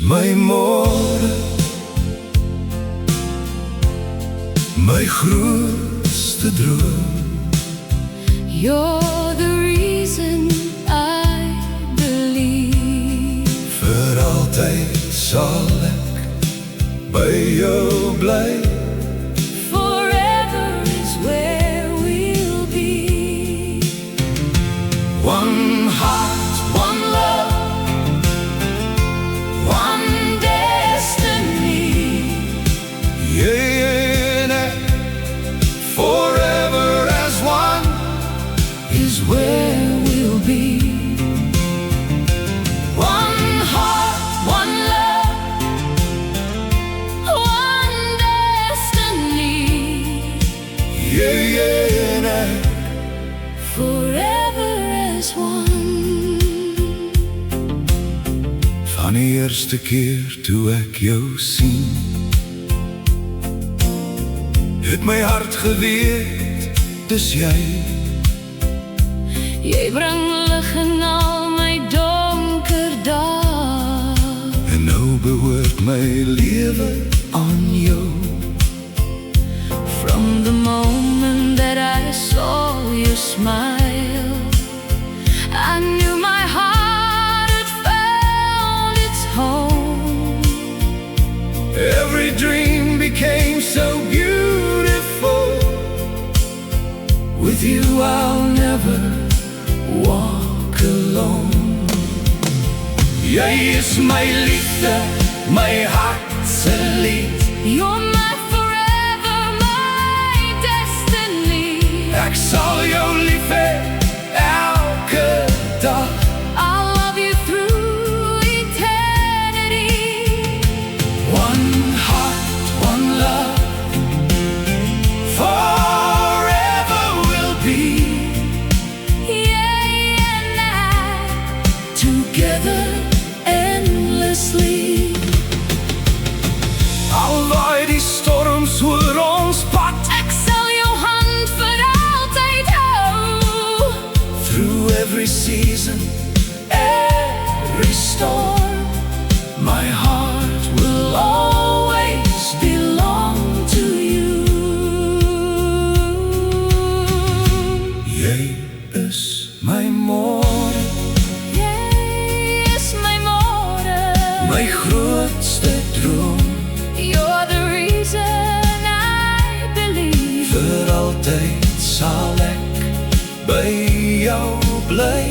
my môre, my grootste droom. You're the reason I believe. Vir altyd sal ek by jou bly. Forever is where we'll be. One heart, one love, one destiny. Jy en ek, forever as one, is where we'll be. One heart, one love, one destiny. Jy en ek, Forever as one. van die eerste keer toe ek jou sien, het my hart geweet, dis jy. Jy bring lig in al my donker dae. En nou behoort my lewe aan jou. From the moment that I saw you smile, I knew my heart had found its home. Every dream became so beautiful. With you I'll never walk alone. Jy is my liefde, my hart se lied. You're my forever, my destiny. Ek sal jou lief hê elke dag. I'll love you through eternity. One heart, one love, forever will be. Jy en ek, Together endlessly. al waai die storms oor ons pad. Ek sal jou hand vir altyd hou. Through every season, every storm, my heart will always belong to you. Jy is my môre, Jy is my môre. my grootste droom. You're the reason I believe. Vir altyd sal ek by jou bly.